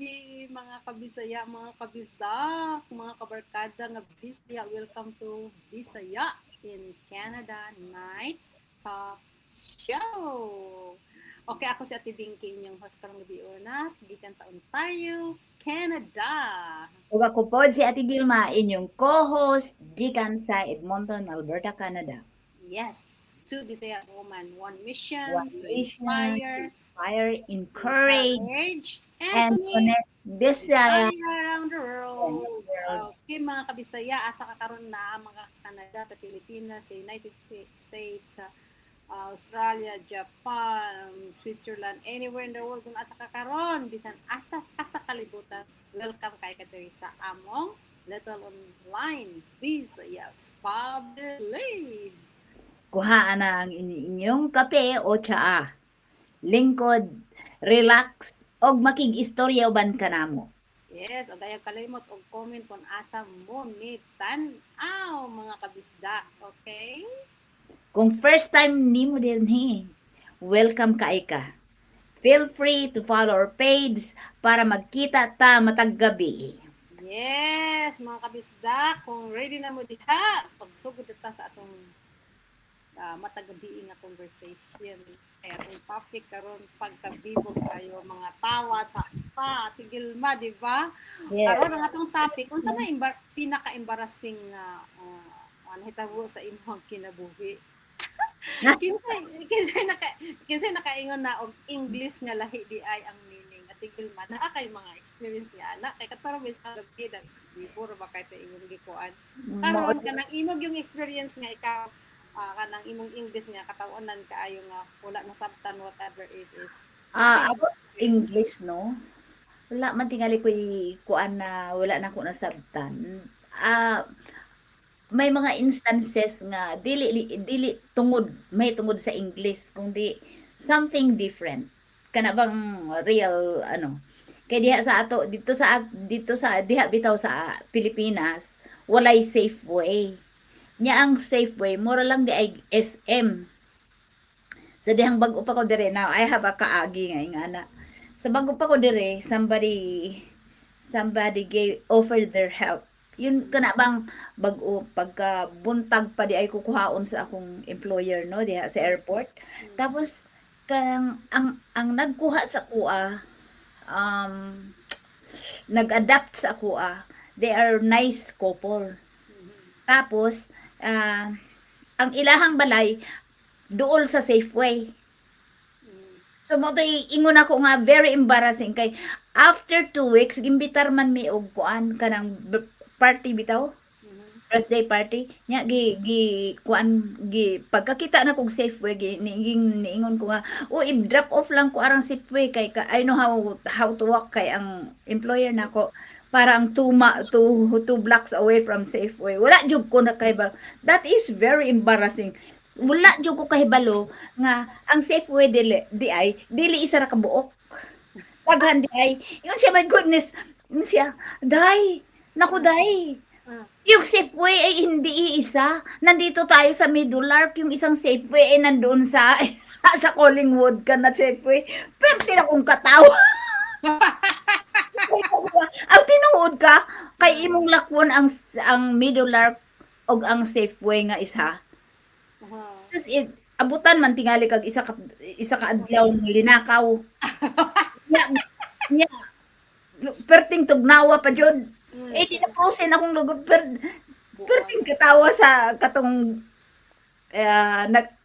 gabi mga kabisaya, mga kabisdak, mga kabarkada nga Bisaya. Welcome to Bisaya in Canada Night Talk Show. Okay, ako si Ate Binky, inyong host karong gabi una, gikan sa Ontario, Canada. Ug ako pod si Ate Gilma, inyong co-host gikan sa Edmonton, Alberta, Canada. Yes, two Bisaya woman, one mission One to mission, inspire, inspire, encourage, encourage, and and connect connect Bisaya Bisaya around the and the world. world. Okay, mga kabisaya, asa ka karon na mga sa Canada, sa Pilipinas, sa United States, sa Australia, Japan, Switzerland, anywhere in the world kung asa ka karon, bisan asa ka sa kalibutan, welcome kay ka diri sa among Little Online Bisaya Family. Kuhaan na ang inyong kape o tsaa. Lingkod, relax, og makig-istorya uban kanamo. Yes, o dayag kalimot og comment kung asa mo ni tan-aw mga kabisda, okay? Kung first time nimo dinhi, welcome kay ka. Feel free to follow our page para magkita ta matag gabi. Yes, mga kabisda, kung ready na mo diha, pagsugod ta sa atong matagabi nga conversation. Kaya atong topic karon pagkabibog kayo mga tawa sa tigilma, di ba? Karon Yes. ang atong topic, unsa may pinaka-embarrassing nahitabo sa imong kinabuhi? Kinsay nakaingon na og English nga lahi di ay ang meaning at tigil man naa kay mga experience nga ana kay kataro mis sa gabi dag libur ba kay ta imong gikuan karon kanang imong yung experience nga ikaw kanang imong English nga katawonan kaayo nga wala na sabtan whatever it is About English, no? Wala man tingali ko'y kuan na wala na ko nasabtan. Ah, may mga instances nga dili tungod may tungod sa English kundi something different. Kana bang real ano? Kay diha sa ato dito sa diha bitaw sa Pilipinas walay safe way. Nya ang safe way mura lang di ay SM. Sa dihang bag-o pa ko dire now I have a kaagi nga ingana. Sa bag-o pa ko dire somebody gave offer their help. Yun kana bang bag-o pagka buntag pa di ay kukuhaon sa akong employer no diha sa airport. Tapos kanang ang nagkuha sa kuha um nag-adapt sa kuha. They are nice couple. Tapos ang ilahang balay duol sa Safeway. So mo tay ingon ako nga very embarrassing kay after 2 weeks gimbitar man mi og kuan kanang party bitaw birthday party nya gi kuan gi pagkakita na kog Safeway niingon ko nga i-drop off lang ko arang Safeway kay I know how to walk kay ang employer nako parang two blocks away from Safeway wala jud ko na kay ba that is very embarrassing wala jud ko kahibalo nga ang Safeway di ay dili isa ra ka buok. Daghan di ay. Yun siya, my goodness. Yun siya, day, naku day. Yung Safeway ay hindi iisa. Nandito tayo sa Middle Arc, yung isang Safeway ay nandoon sa sa Collingwood ka na Safeway. Pero tinakong katawa. Ang tinuod ka, kay imong lakwon ang Middle Arc og ang Safeway nga isa. Sus, abutan man tingali kag isa ka adlaw ng linakaw. Nya nya perting tugnawa pa jud. Di na prosen akong lugod perting katawa sa katong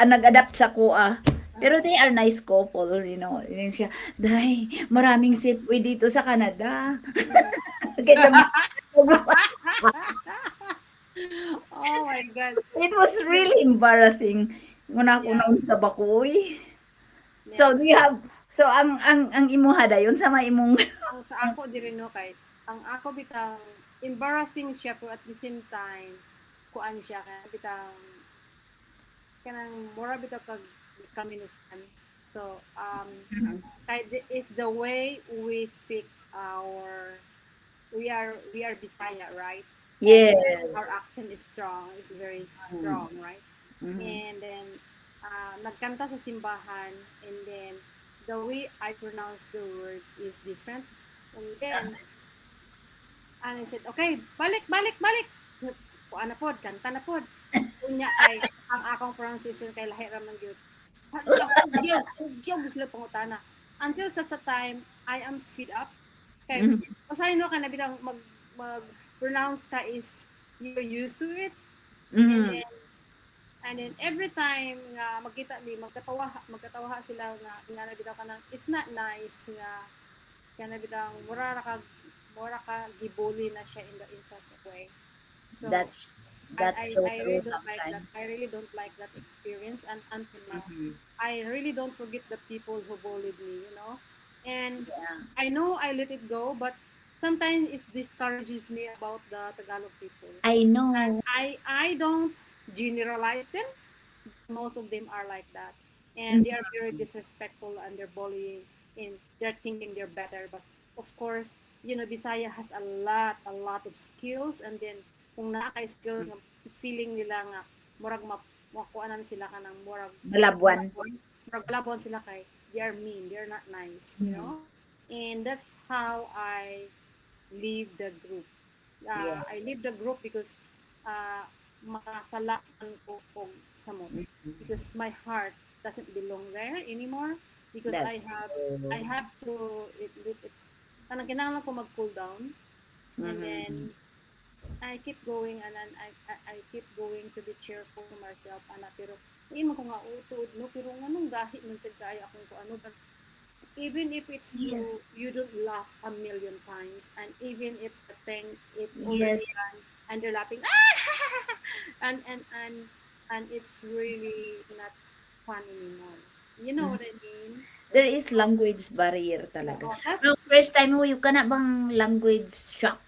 nag-adapt sa kuha. Pero they are nice couple, you know. Yun siya, day, maraming Safeway dito sa Canada. Kaya Oh my God. it was really embarrassing. Muna ako naun sa bakoy. So, do you have, so ang imuha dayon sa mga imong Ang sa ako diri no kay ang ako bitang embarrassing siya pero at the same time kuan siya kay bitang kanang mura bitaw kag kaminusan. So kay is the way we speak we are Bisaya, right? And Yes. our accent is strong, is very strong, right? Mhm. And then nagkanta sa simbahan and then the way I pronounce the word is different. And then, and I said, okay, balik, balik, balik. Kuan na pod, kanta na pod. Unya kay, ang akong pronunciation kay lahi ra man gyud. Hala, ugyaw, sila pangutana. Until such a time, I am fed up. Kay, Mhm. usahay no ka na bitang mag-pronounce ka is you're used to it. Mhm. And then every time nga magkita ni magkatawa sila nga nabitaw ka nang it's not nice nga kana bitang mura ka gibully na siya in such a way. So That's I so I true really don't like that. sometimes. I really don't like that experience and until now Mhm. I really don't forget the people who bullied me, you know. And Yeah. I know I let it go, but sometimes it discourages me about the Tagalog people. I And know. I don't generalize them. Most of them are like that, and they are Mhm. very disrespectful and they're bullying and they're thinking they're better. But of course, you know, Bisaya has a lot of skills, and then kung naa kay skills nga feeling nila nga murag makuanan sila ka ng Malabwan. murag balabon sila kay they are mean, they're not nice, you Mhm. know. And that's how I leave the group. I Yes. leave the group because uh, makasalaan ko og samot Mhm. because my heart doesn't belong there anymore because That's I true. have to kanang kinahanglan ko mag cool down and Mhm. then I keep going and then I keep going to be cheerful to myself ana pero imo ko nga utud no pero nganong gahi man sad kaya akong ko ano but even if it's true, Yes. you don't laugh a million times, and even if the thing it's already Yes. done, and they're laughing, ah! and and and and it's really not fun anymore. You know Mhm. what I mean? There is language barrier Yeah. talaga. Oh, that's Pero first time mo yung kana bang language shock?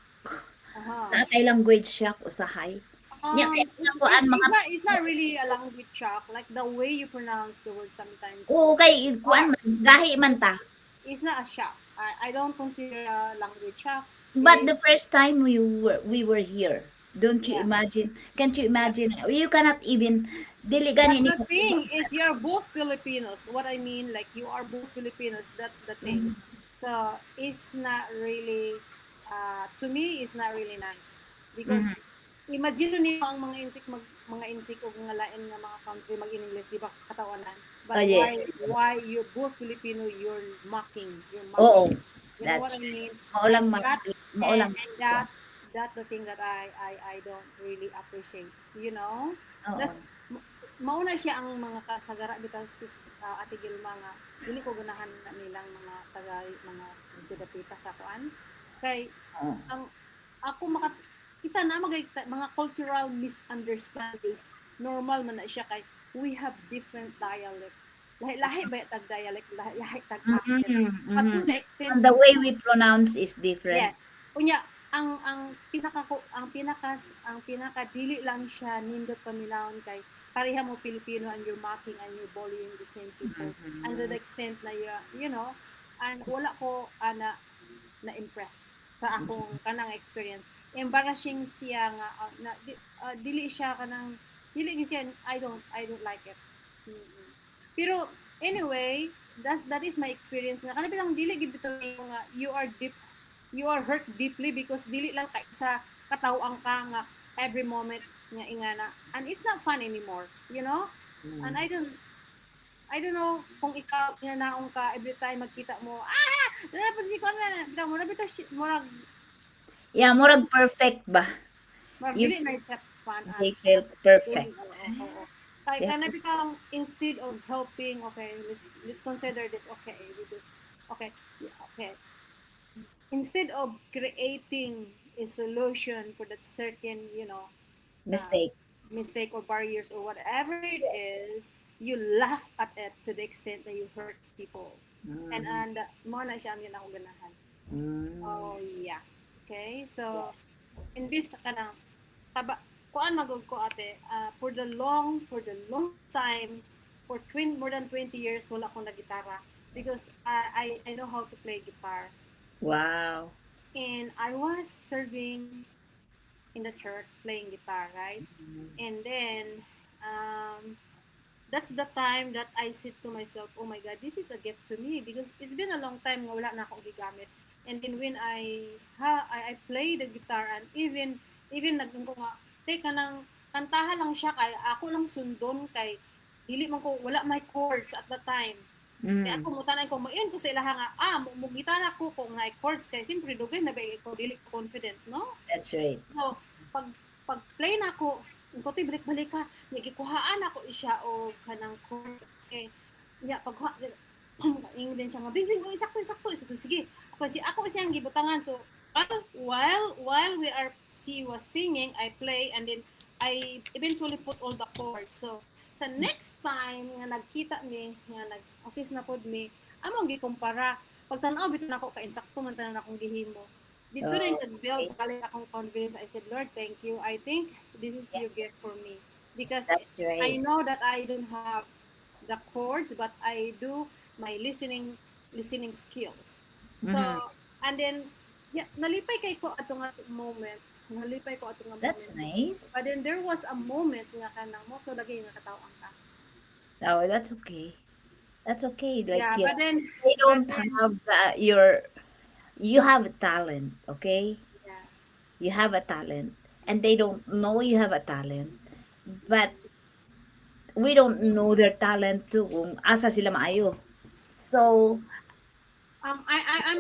uh-huh. Natay language shock usahay. Nya kay It's, kuan it's, mga it's not really a language shock. Like the way you pronounce the word sometimes oo is kay kuan hard. man gahi man It's, ta. it's not a shock. I don't consider a language shock. It But is the first time we were here, don't you yeah. imagine? Can't you Yeah. imagine? You cannot even dili But gani ni the ko. thing is, you're both Filipinos. What I mean, like you are both Filipinos. That's the thing. Mhm. So it's not really, to me, it's not really nice because Mhm. imagine niyo ang mga insik o mga lain nga mga country mag English, di ba katawanan? Oh But yes, yes. why you're both Filipino, you're Oo, mocking. You know what that's I mean? maulang And ma that maulang and that the thing that I don't really appreciate. You know, oo. that's mauna siya ang mga kasagara bitaw sis Ate Gilma nga dili ko ganahan na nilang mga mga didapita sa kuan kay Oo. ang ako kita na mga cultural misunderstandings normal man na siya kay we have different dialect lahi-lahi ba tag dialect lahi tag accent Mhm, but mhm. to the extent And the way we pronounce is different. yes. Unya, ang pinaka dili lang siya nindot paminawon kay pareha mo Pilipino and you're mocking and you're bullying the same people. And to the Mhm. extent na you know, and wala ko na impress sa akong kanang experience. Embarrassing siya nga dili siya dili siya I don't like it. Mm-mm. Pero anyway, that is my experience na kanang bitang dili gid bitaw nga you are hurt deeply because dili lang ka isa katawang ka nga every moment nga ingana and it's not fun anymore, you know. And Mm. I don't know kung ikaw inanaong ka every time magkita mo dala pa si kon na bitaw mo na bitaw murag Yeah, murag perfect ba? murag You dili na siya fun they as felt doing perfect. kay Yeah. kana bitaw instead of helping okay let's consider this okay with this okay yeah, okay instead of creating a solution for that certain, uh, Mistake. mistake or barriers or whatever it is, you laugh at it to the extent that you hurt people. Mm. And mo na siya ang yun ako ganahan. Mm. Oh, yeah. Okay, Yeah. so, in this ka na, kuan magod ko ate, for the long time, for more than 20 years, wala akong nagitara. Because I know how to play guitar. Wow. And I was serving in the church playing guitar, right? Mm. And then that's the time that I said to myself, oh my God, this is a gift to me because it's been a long time nga wala na akong gigamit. And then when I play the guitar, and even nagdun ko nga, teka nang kantahan lang siya kay ako lang sundon kay dili man ko wala may chords at the time. Kaya Mm, ako mutanan ko mayon ko sa ilaha nga mo gitara ko kung na chords kay simpre dugay na ba ko dili ko confident no. that's right. So pag play na ko ko balik ka nagikuhaan ako siya o kanang chords kay ya pag ingin din siya nga bing sakto sige ako siyang gibutangan so while she was singing I play and then I eventually put all the chords so sa next time nga nagkita mi nga nag-assist na pod mi among gikumpara pagtan-aw biton ako ka insakto man tanan akong gihimo dito rin nag-build balik akong confidence I said Lord thank you I think this is your gift for me because That's I right. know that I don't have the chords but I do my listening skills so Mhm. and then yeah, nalipay kay ko atong moment That's nice. but then there was a moment nga kanang mo to lagi nga katawang ka. Oh, that's okay. That's okay. Like, Yeah, you but know, then they but don't then have you have a talent, okay? yeah. You have a talent, and they don't know you have a talent. But we don't know their talent too, kung asa sila maayo. So, I'm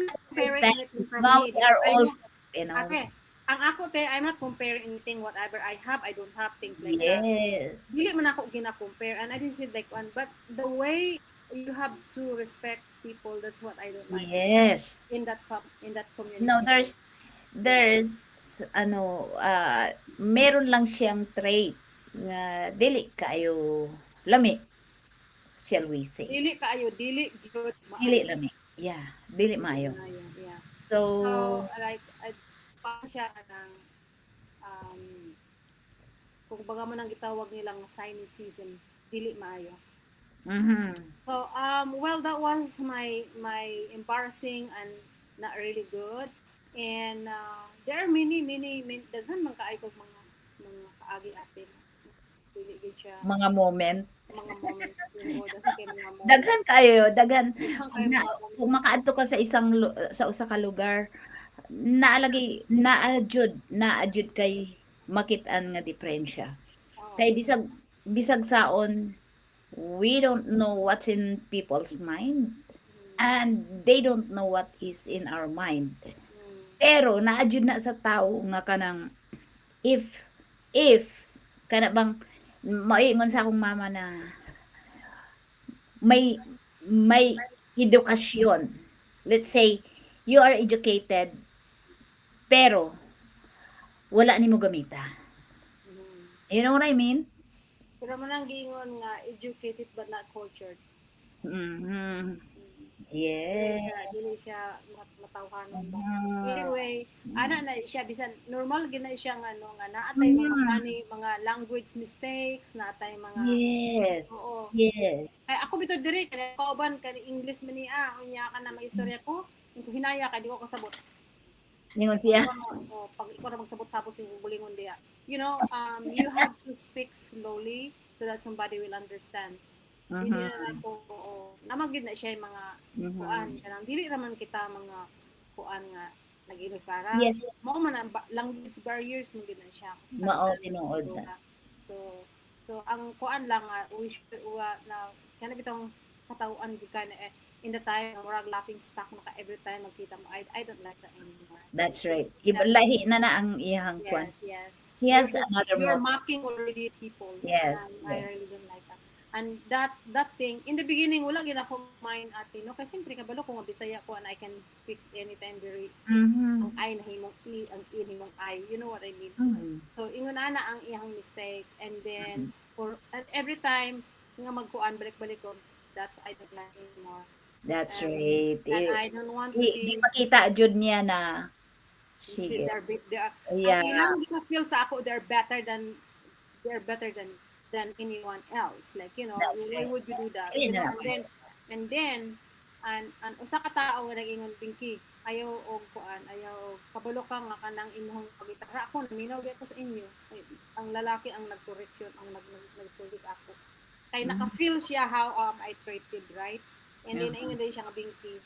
not comparing understand, anything from now me we because are I all know Filipinos. ate ang ako te I'm not comparing anything whatever I have I don't have things like that. Yes. Dili man ako gina-compare and I didn't say like one but the way you have to respect people that's what I don't like Yes. in that No, community. So yeah. there's ano, meron lang siyang trait nga dili kaayo lami, shall we say. Dili good Dili maayo. lami. Yeah, dili Dili maayo. maayo. Yeah. So, So like pa siya ng um kung baga mo nang gitawag nilang signy season dili maayo. mhm. So well that was my embarrassing and not really good and there are many daghan man kaay kog mga kaagi atin dili gid siya Mga moment. mga moments o daghan kay mga moments Daghan kayo, daghan daghan pag kay na mga kung moments makaadto ka sa isang sa usa ka lugar, naa jud kay makit-an nga diferensya. oh Kay bisag bisag saon, we don't know what's in people's mind and they don't know what is in our mind. mm, Pero naa jud na sa tawo nga kanang if kana bang moingon sa akong mama na may edukasyon. Let's say you are educated pero wala nimo gamita. mm. You know what I mean? Pero man ang giingon nga educated but not cultured. Mhm. Mm. Yeah. Dili siya matawhanon ba. Mhm. Anyway, ana na siya bisan normal gina siya nga ano nga naatay mga Mhm. kani mga language mistakes, naatay mga Yes. oo. Yes. Ay ako bitaw diri kani kauban kani English man niya unya ka na may istorya ko. Ing hinaya kay di ko kasabot. Ningon siya. Pag ikaw na magsabot-sabot yung bulingon diya. You know, you have to speak slowly so that somebody will understand. Dili na Mhm. ako, oo. Namagid na siya yung mga kuan. Mhm. Kanang dili raman kita mga kuan nga nag-inusara. Yes. Mo man ang language barriers mo gid na siya. Mao tinuod na. So, ang kuan lang wish na kana bitong katawan gid ka na in the time na murag laughing stock maka every time magkita mo I don't like that anymore. That's right. Iba lahi na na ang iyang kwan. Yes. She has another You're motive. mocking already people. Yes, I yes. really don't like that. And that thing, in the beginning, wala gina ko mind ate, no? Kasi siyempre, kabalo ko nga Bisaya ko and I can speak anytime very, ang Mhm. I na himong I, ang I himong I. You know what I mean? Mhm. So, ingon ana ang iyang mistake. And Mhm. then, and every time, nga magkuan, balik-balik ko, that's I don't like anymore. That's And, right. I don't want to Di be makita jud niya na see sige. they are ang Yeah, ilang di ko feel sa ako they're better than anyone else like you know that's why right. would you do that Ayun you na know naman. and then and usa ka tawo nga nag-ingon Pinky ayaw og kuan ayaw kabalo ka nga kanang imong pagitara ako naminaw gyud ko sa inyo ay, ang lalaki ang nag-correction ang nag-service ako kay Mhm. naka-feel siya how I treated right and then Mhm. ingon din siya nga Pinky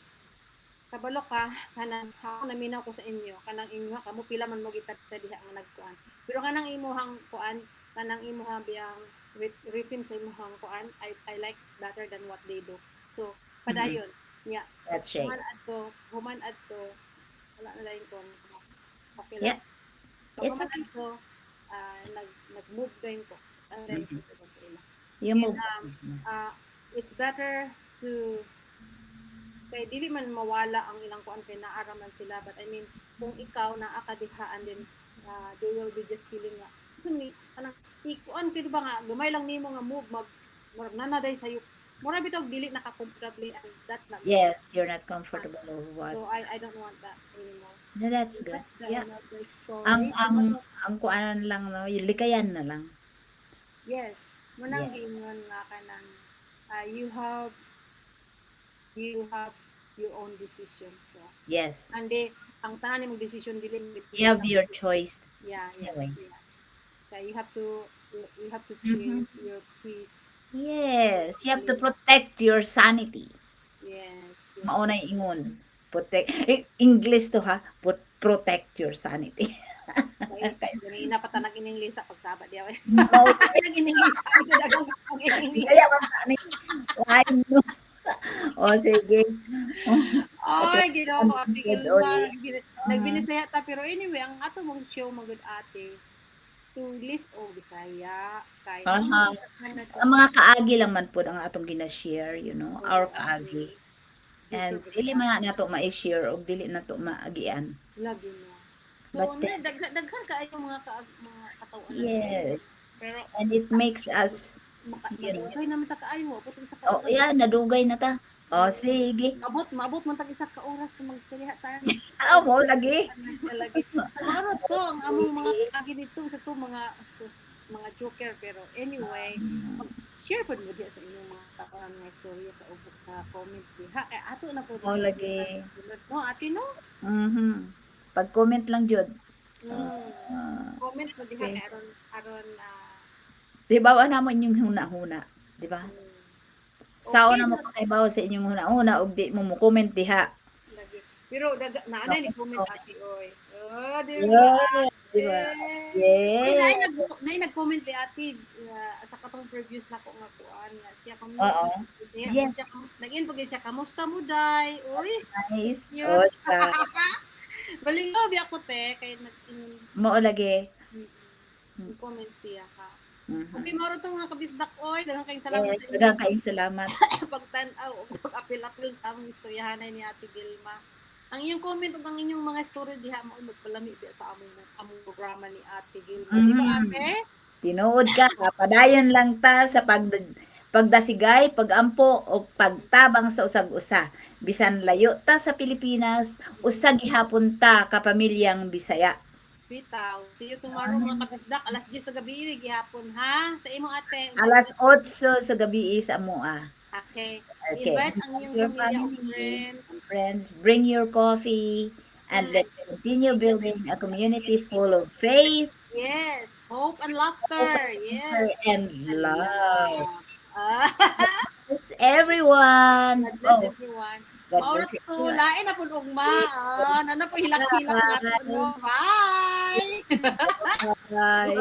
kabalo ka kanang ako naminaw ko sa inyo kanang imuha kamo pila man mo gitat sa diha nga nagkuan pero kanang imuhang kuan kanang imuhang biyang written sa imuhang kuan I like better than what they do so padayon nya That's right. human adto wala na lain ko okay Yeah, lang it's human okay. adto nag-move din ko ang lain Mhm. ko sa ila You and move. it's better to kay dili man mawala ang ilang kuan kay naaraman sila but I mean kung ikaw naa ka diha and then they will be just feeling nga so ni kanang ikuan kay ba nga gamay lang nimo nga move murag nanaday sayo mura bitaw dili naka comfortable and that's not good Yes, you're not comfortable or what. so I don't want that anymore No, that's so good. that's the Yeah. end of the Ang story ang ang kuanan lang no, yung likayan na lang. yes munang Yeah. giingon nga kanang you have your own decision so Yes. andi ang tanan nimong decision dili You have your choice. yeah Anyways. kaya you have to Mhm. choose your peace Yes, you have to protect your sanity. yes Mao na ingon. English to ha. Protect your sanity. kay ganina pa tanag in English sa pagsaba diya Mao tanag in English ang dagang English kaya man ani. Why no? O sige. ay Ginoo ko ate Gilma Ah. nagbinisaya ta pero anyway ang ato mong show magud ate English o Bisaya kay Aha. Ang mga kaagi lang man po ang atong gina-share, you know, our kaagi. And dili man nato ma-share og dili nato maagian. lagi mo so But daghan kaayo mga katawan yes, pero and it makes us, you know, okay naman ta kaayo putong sa oh yeah, nadugay na ta. O sige. maabot man tag isa ka oras kung magstorya ta Mo lagi. lagi maano to ang among mga kaagi dito sa to mga joker pero anyway share po mo diya sa inyong mga tapuan mga istorya sa ubok sa comment diha kay ato na po Mo lagi. no ate no Mhm. Pag-comment lang jud. comment mo diha Okay. kay aron Di ba na mo inyong huna-huna, di ba? Sao na mo pakaibaw sa inyong huna-huna og di mo comment diha. lagi pero naanay ni comment ate oy oh di ba Yeah, di ba? Yes. Yes. Nay nag-comment di ati sa katong previews na ko nga kuan nga siya kamo. Oo. Yes. Nag-in pag siya kamusta mo day? Uy, Nice. yun. O, diba? Balingaw bi ako te kay Mao lagi. comment siya ka. Mhm. Okay, maro tong mga kabisdak oy, daghang kayong salamat Yes, sa inyo. daghang kayong salamat. Pagtan-aw ug pag-apil-apil sa among istoryahanay ni Ate Gilma. Ang inyong comment ug ang inyong mga story diha mo magpalami biya sa among programa ni Ate Gilma. Di ba ate? Tinuod ka, padayon lang ta sa pagdasigay, pagampo o pagtabang sa usag-usa. Bisan layo ta sa Pilipinas, usag gihapon ta kapamilyang Bisaya. Bitaw. See you tomorrow mga kabisdak. Alas 10 sa gabi gihapon ha. Sa imo ate. Alas 8 sa gabi sa amoa. Okay. Okay. Invite ang iyong Your pamilya o family, friends. friends, bring your coffee, and let's continue building a community full of faith, Yes. Hope and laughter. Yes. and love. Ah, Bless everyone. God bless Oh, everyone. God Maoras bless to. everyone. Lain na po ugma. Nana po hilak-hilak natin. Bye. Bye. Bye.